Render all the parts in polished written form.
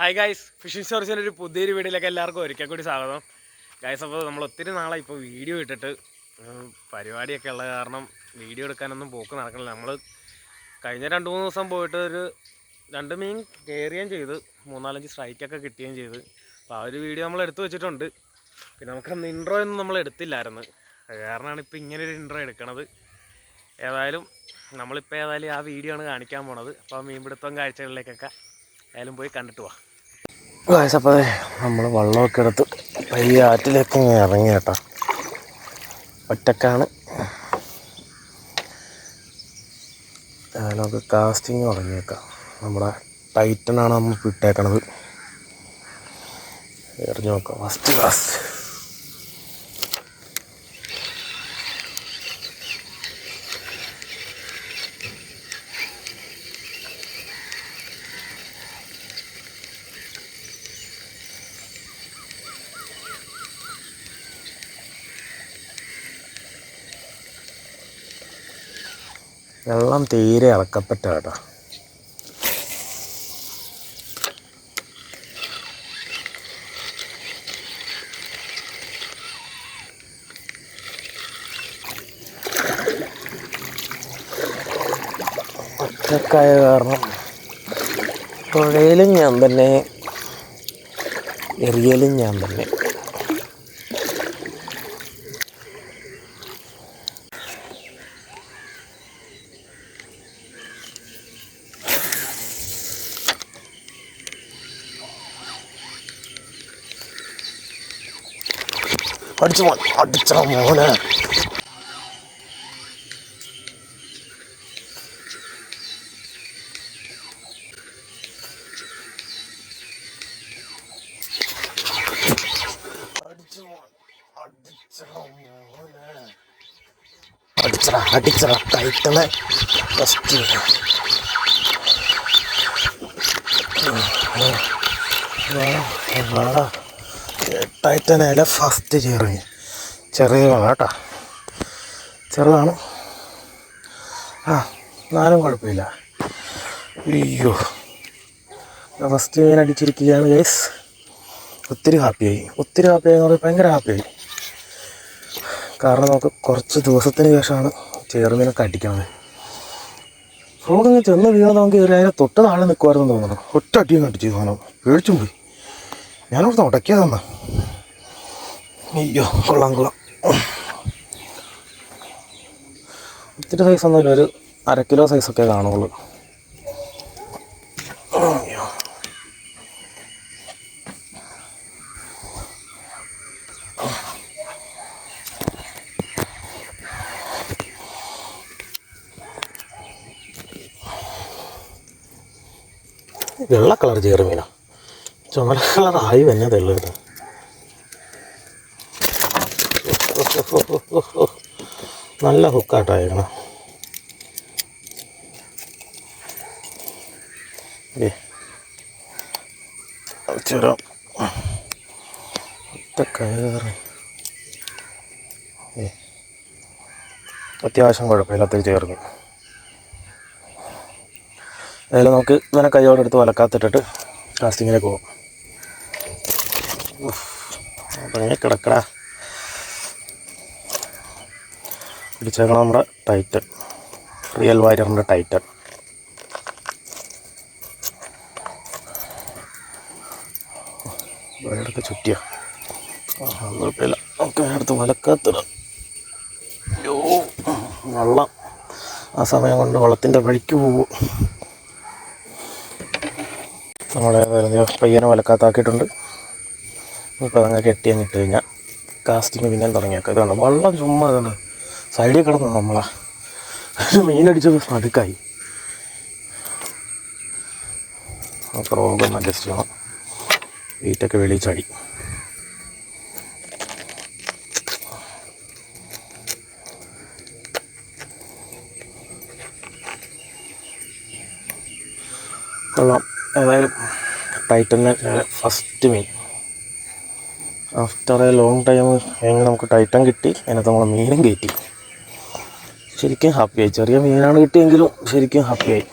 Hi guys, phishing സ്റ്റോറീസിൻ്റെ ഒരു പുതിയൊരു വീഡിയോയിലേക്ക് എല്ലാവർക്കും ഒരിക്കൽ കൂടി സ്വാഗതം. ഗായ്സ്, അപ്പോൾ നമ്മൾ ഒത്തിരി നാളായി ഇപ്പോൾ വീഡിയോ ഇട്ടിട്ട് പരിപാടിയൊക്കെ ഉള്ള കാരണം വീഡിയോ എടുക്കാനൊന്നും പോക്ക് നടക്കണില്ല. നമ്മൾ കഴിഞ്ഞ 2-3 ദിവസം പോയിട്ട് ഒരു 2 മീൻ കയറുകയും ചെയ്ത് 3-4 സ്ട്രൈക്കൊക്കെ കിട്ടുകയും ചെയ്ത്. അപ്പോൾ ആ ഒരു വീഡിയോ നമ്മൾ എടുത്തു വെച്ചിട്ടുണ്ട്. പിന്നെ നമുക്കന്ന് ഇൻട്രോ ഒന്നും നമ്മൾ എടുത്തില്ലായിരുന്നു, അത് കാരണമാണ് ഇപ്പോൾ ഇങ്ങനെ ഒരു ഇൻട്രോ എടുക്കണത്. ഏതായാലും നമ്മളിപ്പോൾ ആ വീഡിയോ ആണ് കാണിക്കാൻ പോണത്. അപ്പോൾ ആ മീൻപിടുത്തം കാഴ്ചകളിലേക്കൊക്കെ ഏതായാലും പോയി കണ്ടിട്ട് പോവാം. അപ്പോൾ നമ്മൾ വെള്ളമൊക്കെ എടുത്ത് പയ്യ ആറ്റിലേക്ക് ഇറങ്ങി കേട്ടോ. ഒറ്റക്കാണ്. നമുക്ക് കാസ്റ്റിങ് തുടങ്ങിയേക്കാം. നമ്മുടെ ടൈറ്റനാണ് നമ്മൾ ഇട്ടേക്കണത്. എറിഞ്ഞു നോക്കാം. First cast. വെള്ളം തീരെ ഇളക്കപ്പറ്റ കേട്ടോ. ഒറ്റക്കായ കാരണം തുഴയിലും ഞാൻ തന്നെ, എറിയലും ഞാൻ തന്നെ. അടിച്ച മോനെ. അടിച്ചറ ടൈറ്റനെ ഫസ്റ്റ്. ടൈറ്റനയിലെ ഫസ്റ്റ് ചെറിയ കേട്ടോ. ചെറുതാണ്. നാലും കുഴപ്പമില്ല. അയ്യോ, ഫസ്റ്റ് മീൻ അടിച്ചിരിക്കുകയാണ് ഗൈസ്. ഒത്തിരി ഹാപ്പിയായി എന്ന് പറഞ്ഞാൽ ഭയങ്കര ഹാപ്പിയായി. കാരണം നമുക്ക് കുറച്ച് ദിവസത്തിന് ശേഷമാണ് ചെറുമീനൊക്കെ അടിക്കണത്. ഫ്രോഡിങ് ചെന്ന് വീണത് നമുക്ക് കയറി അതിനെ തൊട്ട് താഴെ നിൽക്കുമായിരുന്നു തോന്നണം. ഒറ്റ അടിയും കണ്ടിച്ച് തോന്നണം. പേടിച്ചും പോയി. ഞാനോർത്ത് ഉടക്കിയതെന്നാ. അയ്യോ, കൊള്ളാം. ഒത്തിരി സൈസൊന്നുമില്ല, ഒരു 1/2 കിലോ സൈസൊക്കെ കാണുള്ളൂ. വെള്ള കളർ ചെറുമീനാ. ചുമല കളറായി തന്നെ തെള്ളുന്നത്. നല്ല ഹുക്കായിട്ടായിരിക്കണം. ചെറു കയറി അത്യാവശ്യം കുഴപ്പമില്ലാത്ത ചേർന്ന്. അതിൽ നമുക്ക് ഇങ്ങനെ കൈയോടെടുത്ത് വലക്കാത്തിട്ടിട്ട് കാസ്റ്റിങ്ങിലേക്ക് പോകും. അങ്ങനെ കിടക്കടാ. പിടിച്ചേക്കണം നമ്മുടെ ടൈറ്റൻ, റിയൽ വാരിയറിൻ്റെ ടൈറ്റൻ. വയറൊക്കെ ചുറ്റിയ കുഴപ്പമില്ല. നമുക്ക് അടുത്ത് വലക്കാത്തിടാം. അയ്യോ, വെള്ളം ആ സമയം കൊണ്ട് വെള്ളത്തിൻ്റെ വഴിക്ക് പോകും. നമ്മളേതായാലും പയ്യനെ വലക്കാത്താക്കിയിട്ടുണ്ട്. ഇപ്പോൾ അതങ്ങ് കെട്ടിയങ്ങിട്ട് കഴിഞ്ഞാൽ കാസ്റ്റിങ് പിന്നെയും തുടങ്ങിയേക്കാം. ഇതാണ് വെള്ളം ചുമ്മാ ഇതാണ് സൈഡിൽ കിടന്നു. നമ്മളാ മീനടിച്ചത് നടുക്കായി. അപ്പോൾ റോഗൊന്ന് അഡ്ജസ്റ്റ് ചെയ്യണം. വെയിറ്റൊക്കെ വെളിയിൽ ചാടി. കൊള്ളാം. ഏതായാലും ടൈറ്റനെ ഫസ്റ്റ് മീൻ ആഫ്റ്റർ എ ലോങ് ടൈം എങ്ങനെ നമുക്ക് ടൈറ്റൻ കിട്ടി. അതിനകത്ത് നമ്മൾ മീനും കയറ്റി. ശരിക്കും ഹാപ്പിയായി. ചെറിയ മീനാണ് കിട്ടിയെങ്കിലും ശരിക്കും ഹാപ്പിയായി.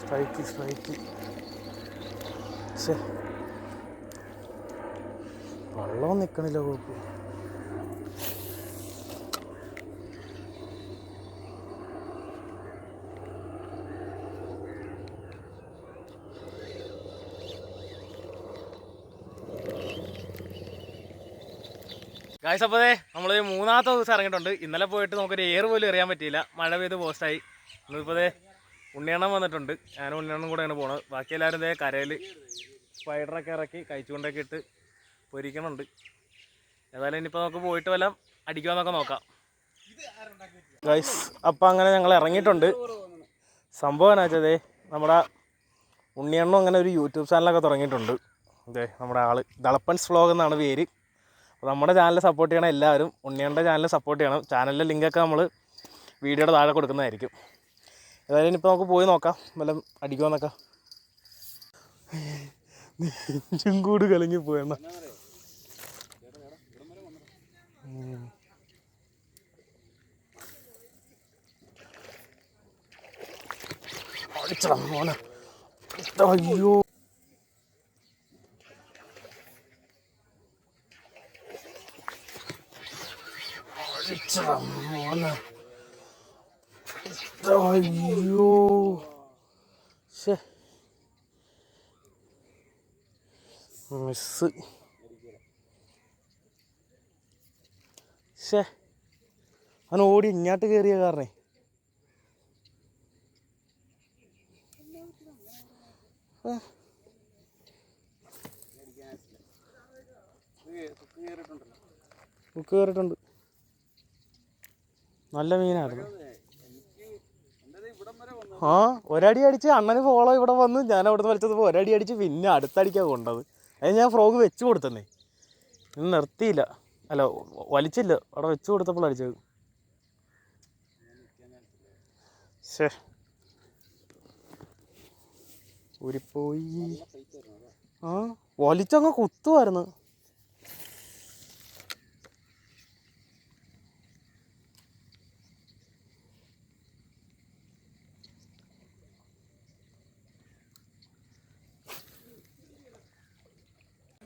Strike strike. വെള്ളം നിൽക്കണില്ല കോപ്പി. ഗായ്സ് അപ്പോൾ നമ്മൾ മൂന്നാമത്തെ ദിവസം ഇറങ്ങിയിട്ടുണ്ട്. ഇന്നലെ പോയിട്ട് നമുക്കൊരു എയർ പോലും എറിയാൻ പറ്റിയില്ല, മഴ പെയ്ത് പോസ്റ്റായി. ഇന്നിപ്പോൾ ഉണ്ണിയണ്ണം വന്നിട്ടുണ്ട്, ഞാനും ഉണ്ണിയണ്ണം കൂടെയാണ് പോണത്. ബാക്കി എല്ലാവരും കരയിൽ സ്പൈഡറൊക്കെ ഇറക്കി കഴിച്ചുകൊണ്ടൊക്കെ ഇട്ട് പൊരിക്കണുണ്ട്. ഏതായാലും ഇനിയിപ്പോൾ നമുക്ക് പോയിട്ട് വല്ലതും അടിക്കുമെന്നൊക്കെ നോക്കാം ഗായ്സ്. അപ്പം അങ്ങനെ ഞങ്ങൾ ഇറങ്ങിയിട്ടുണ്ട്. സംഭവം എന്നാ വെച്ചതേ, നമ്മുടെ ഉണ്ണിയണ്ണം അങ്ങനെ ഒരു യൂട്യൂബ് ചാനലൊക്കെ തുടങ്ങിയിട്ടുണ്ട്. അതെ, നമ്മുടെ ആൾ ദളപ്പൻസ് വ്ലോഗ് എന്നാണ് പേര്. അപ്പോൾ നമ്മുടെ ചാനൽ സപ്പോർട്ട് ചെയ്യണം എല്ലാവരും, ഉണ്ണിയണ്ണൻ്റെ ചാനൽ സപ്പോർട്ട് ചെയ്യണം. ചാനലിൻ്റെ ലിങ്കൊക്കെ നമ്മൾ വീഡിയോയുടെ താഴെ കൊടുക്കുന്നതായിരിക്കും. ഏതായാലും ഇനിയിപ്പോൾ നമുക്ക് പോയി നോക്കാം വല്ലതും അടിക്കുമെന്നൊക്കെ. ചുങ്കൂട് കലങ്ങി പോയെണ്ണ. മോനെ അയ്യോ, മോനെ അയ്യോ, ശേ മിസ്. ശേ അവൻ ഓടി ഇങ്ങോട്ട് കയറിയ കാരണേ. ബുക്ക് കയറിയിട്ടുണ്ട്. നല്ല മീനായിരുന്നു. ആ ഒരടി അടിച്ച് അണ്ണന് ഫോളോ ഇവിടെ വന്ന് ഞാൻ അവിടുന്ന് വലിച്ചപ്പോൾ ഒരടി അടിച്ച് പിന്നെ അടുത്തടിക്കാണ് കൊണ്ടത്. അത് ഞാൻ ഫ്രോഗ് വെച്ച് കൊടുത്തന്നേ, ഇന്ന് നിർത്തിയില്ല, അല്ല വലിച്ചില്ല, അവിടെ വെച്ച് കൊടുത്തപ്പോൾ അടിച്ചത്. ശേ ഊരിപ്പോയി. ആ വലിച്ചങ്ങ് കുത്തുമായിരുന്നു.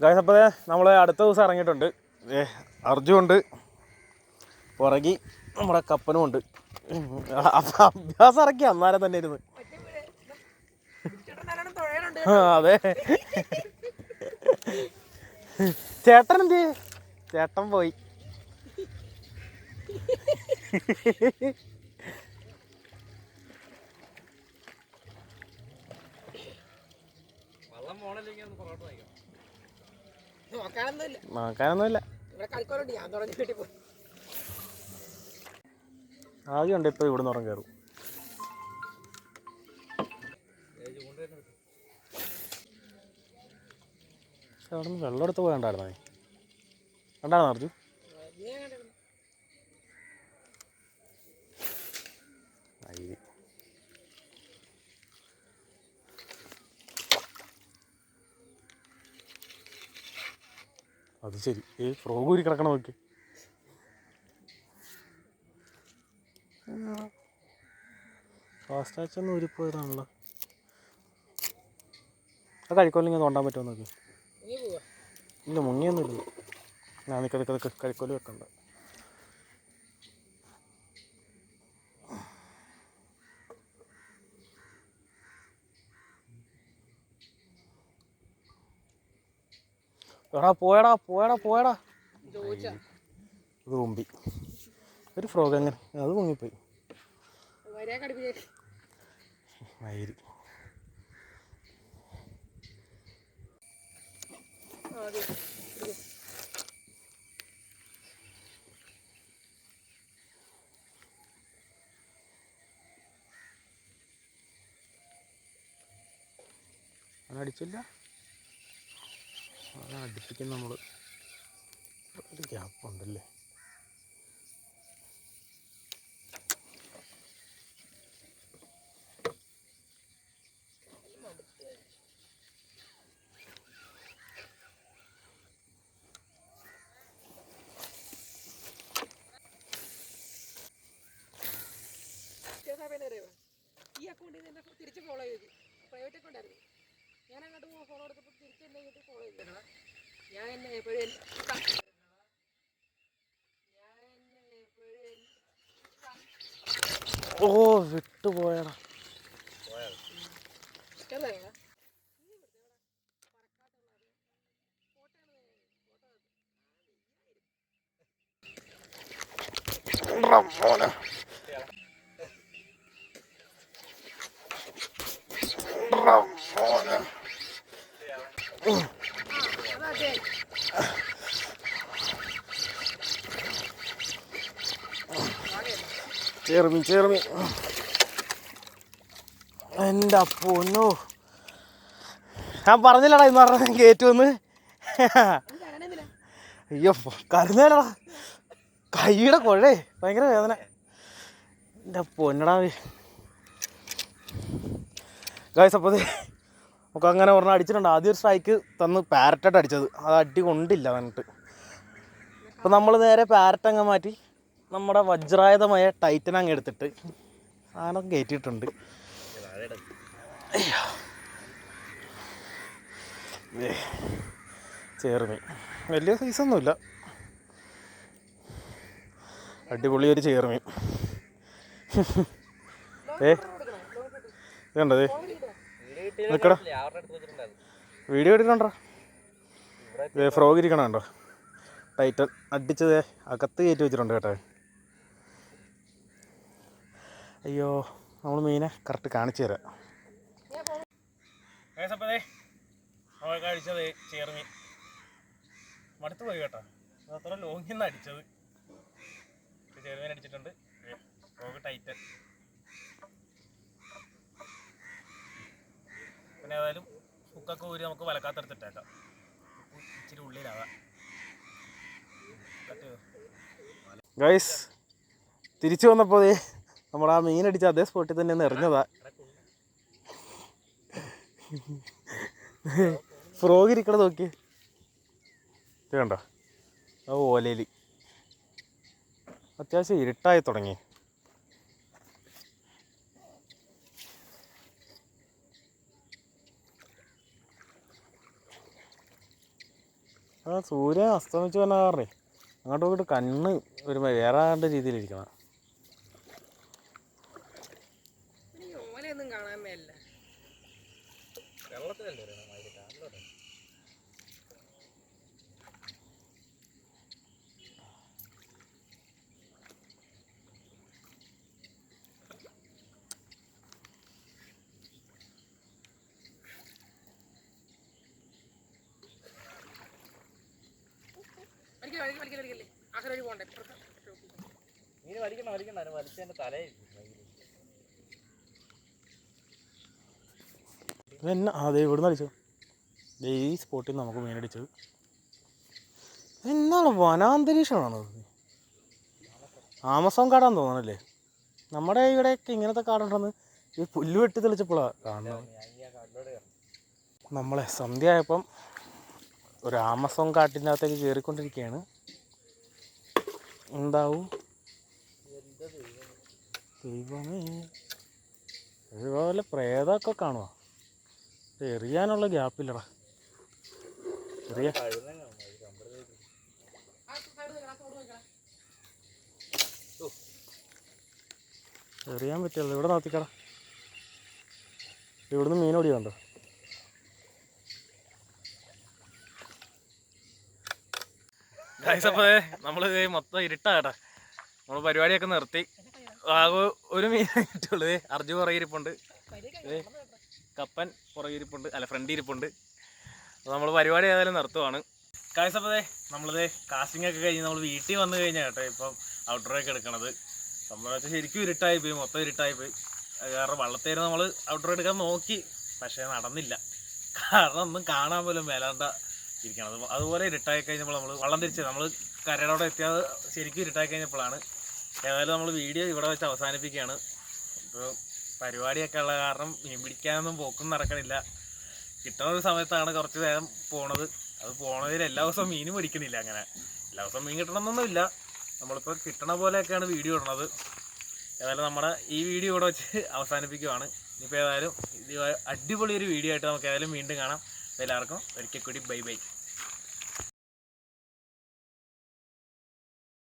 ഗായ്സ് അപ്പോൾ നമ്മൾ അടുത്ത ദിവസം ഇറങ്ങിയിട്ടുണ്ട്. അർജുൻ ഉണ്ട് പുറകി, നമ്മുടെ കപ്പനും ഉണ്ട്. അപ്പം അഭ്യാസം ഇറക്കി അന്നേരം തന്നെ ഇരുന്ന്. അതെ, ചേട്ടൻ എന്ത്? ചേട്ടൻ പോയി. നോക്കാനൊന്നുമില്ല. ആദ്യം ഉണ്ട് ഇപ്പൊ ഇവിടെ നിന്ന് കയറും. പക്ഷെ അവിടെ നിന്ന് വെള്ളം എടുത്ത് പോയണ്ടായിരുന്നേ, കണ്ടായിരുന്നു അർജു? അത് ശരി, ഫ്രോഗ് ഊരി കിടക്കണം നോക്കി. ഫാസ്റ്റ് ആച്ചൊന്നും ഊരിപ്പോയതാണല്ലോ. അത് കഴിക്കോലിങ്ങനെ തോണ്ടാൻ പറ്റുമോ നോക്കി. ഇല്ല മുങ്ങിയൊന്നും ഇല്ല. ഞാൻ നിൽക്ക് കഴിക്കോല് വെക്കണ്ട. എടാ പോയടാ പോയടാ പോയടാ. ഇത് മുമ്പി ഒരു ഫ്രോഗ് എങ്ങനെ അത് മുങ്ങിപ്പോയി. മയില് അടിച്ചില്ല, അടുപ്പിക്കും നമ്മൾ. ഒരു ഗ്യാപ്പുണ്ടല്ലേ. ഈ അക്കൗണ്ടിൽ നിന്ന് തിരിച്ച് ഫോളോ ചെയ്തു. പ്രൈവറ്റൊക്കെ ഉണ്ടായിരുന്നു. ഞാൻ അങ്ങോട്ട് ഫോളോ എടുത്തപ്പോൾ തിരിച്ച് എന്നെ ഇങ്ങോട്ട് ഫോളോ ചെയ്തിട്ടാ. ഞാൻ എന്നെ എപ്പോഴും ഓ വിട്ടുപോയടാ. മോനെ ചേർമി എൻ്റെ പൊന്നോ, ഞാൻ പറഞ്ഞില്ലടാ ഇന്ന് പറഞ്ഞ കയറ്റുമെന്ന്. അയ്യോ കരുന്നേലടാ, കൈയുടെ കുഴേ ഭയങ്കര വേദന. എൻ്റെ പൊന്നടാ ഗായ്സ്. അപ്പോൾ നമുക്ക് അങ്ങനെ ഒരെണ്ണം അടിച്ചിട്ടുണ്ട്. ആദ്യം ഒരു സ്ട്രൈക്ക് തന്ന് പാരറ്റായിട്ട് അടിച്ചത്, അത് അടി കൊണ്ടില്ല എന്നിട്ട്. അപ്പോൾ നമ്മൾ നേരെ പാരറ്റ് അങ്ങ് മാറ്റി നമ്മുടെ വജ്രായുധമായ ടൈറ്റൻ അങ്ങ് എടുത്തിട്ട് സാധനം കയറ്റിയിട്ടുണ്ട്. ചേർമീൻ വലിയ സൈസൊന്നുമില്ല, അടിപൊളി ഒരു ചേർമീൻ. ഇതുണ്ടത് നിൽക്കടാ, വീഡിയോ എടുക്കണ്ടോ? ഫ്രോഗ് ഇരിക്കണോ? ടൈറ്റൻ അടിച്ചത് അകത്ത് കയറ്റി വെച്ചിട്ടുണ്ട് കേട്ടോ. അയ്യോ, നമ്മൾ മീനെ കറക്റ്റ് കാണിച്ചു തരാം. നമ്മൾ കഴിച്ചത് ചേർമീൻ മടുത്ത് പോയി കേട്ടോ. അത്ര ലോങ്ങിൽ നിന്ന് അടിച്ചത് ചേർമീൻ അടിച്ചിട്ടുണ്ട്. Frog Titan. പിന്നെ ഏതായാലും ഹുക്കൊക്കെ ഊരി നമുക്ക് വലക്കാത്തെടുത്തിട്ടേക്കാം. ഇച്ചിരി ഉള്ളിലാവാം. ഗൈസ്, തിരിച്ചു വന്നപ്പോൾ നമ്മൾ ആ മീനടിച്ച അതേ സ്പോട്ടിൽ തന്നെ ഒന്ന് എറിഞ്ഞതാ. ഫ്രോഗ് ഇരിക്കണ നോക്കി ഇത് കണ്ടോ, ആ ഓലയിൽ അത്യാവശ്യം ഇരുട്ടായി തുടങ്ങി. ആ സൂര്യൻ അസ്തമിച്ച് വന്ന കാരണേ അങ്ങോട്ട് പോയിട്ട് കണ്ണ് ഒരു വേറെ രീതിയിലിരിക്കണം. പിന്നെ അതെ ഇവിടുന്ന് അടിച്ചു ഈ സ്പോട്ടിൽ നിന്ന് നമുക്ക് മീനടിച്ചത്. എന്താണ് വനാന്തരീക്ഷമാണോ? ആമസോൺ കാടാന്ന് തോന്നണല്ലേ. നമ്മുടെ ഇവിടെയൊക്കെ ഇങ്ങനത്തെ കാടുണ്ടെന്ന് ഈ പുല്ല് വെട്ടി തെളിച്ചപ്പോഴാണ് കാണുന്നത്. നമ്മളെ സന്ധ്യ ആയപ്പം ഒരു ആമസോൺ കാട്ടിൻ്റെ അകത്തേക്ക് കയറിക്കൊണ്ടിരിക്കുകയാണ്. എന്താവും ദൈവമേ, ഇതുപോലെ പ്രേതമൊക്കെ കാണുക. എറിയാനുള്ള ഗ്യാപ്പില്ലടാ. എറിയാൻ പറ്റില്ല. ഇവിടെ നോക്കിക്കടാ, ഇവിടുന്ന് മീനോടി കണ്ടോ. അപ്പോൾ നമ്മൾ മൊത്തം ഇരുട്ടാകട്ടെ. നമ്മൾ പരിപാടിയൊക്കെ നിർത്തി. ആകെ ഒരു മീൻ കിട്ടുള്ളൂ. അർജു പുറകെ ഇരിപ്പുണ്ട്, കപ്പൻ പുറകെ ഇരിപ്പുണ്ട്, അല്ല ഫ്രണ്ട് ഇരിപ്പുണ്ട്. അപ്പോൾ നമ്മൾ പരിപാടി ഏതായാലും നിർത്തുവാണ്. കാഴ്ചപ്പതേ നമ്മളിത് കാസ്റ്റിംഗ് ഒക്കെ കഴിഞ്ഞ് നമ്മൾ വീട്ടിൽ വന്നു കഴിഞ്ഞാൽ കേട്ടോ ഇപ്പം ഔട്ട്ഡോറൊക്കെ എടുക്കണത്. സംഭവം വെച്ചാൽ ശരിക്കും ഇരുട്ടായി പോയി, മൊത്തം ഇരുട്ടായി പോയി. കാരണം വള്ളത്തേര് നമ്മൾ ഔട്ട്ഡോർ എടുക്കാൻ നോക്കി, പക്ഷേ നടന്നില്ല. കാരണം ഒന്നും കാണാൻ പോലും മേലാണ്ട ഇരിക്കണത്. അതുപോലെ ഇരുട്ടായി കഴിഞ്ഞപ്പോൾ നമ്മൾ വള്ളം തിരിച്ച് നമ്മൾ കരയുടെ എത്തിയത് ശരിക്കും ഇരുട്ടായി കഴിഞ്ഞപ്പോഴാണ്. ഏതായാലും നമ്മൾ വീഡിയോ ഇവിടെ വെച്ച് അവസാനിപ്പിക്കുകയാണ്. ഇപ്പോൾ പരിപാടിയൊക്കെ ഉള്ള കാരണം മീൻ പിടിക്കാനൊന്നും പോക്കും നടക്കണില്ല. കിട്ടുന്ന ഒരു സമയത്താണ് കുറച്ച് നേരം പോണത്. അത് പോണതിൽ എല്ലാ ദിവസവും മീനും പിടിക്കണില്ല. അങ്ങനെ എല്ലാ ദിവസവും മീൻ കിട്ടണമെന്നൊന്നുമില്ല. നമ്മളിപ്പോൾ കിട്ടണ പോലെയൊക്കെയാണ് വീഡിയോ ഇടുന്നത്. ഏതായാലും നമ്മുടെ ഈ വീഡിയോ ഇവിടെ വെച്ച് അവസാനിപ്പിക്കുവാണ്. ഇനിയിപ്പോൾ ഏതായാലും ഇത് അടിപൊളി ഒരു വീഡിയോ ആയിട്ട് നമുക്ക് ഏതായാലും വീണ്ടും കാണാം. എല്ലാവർക്കും ഒരിക്കൽ കൂടി ബൈ ബൈ.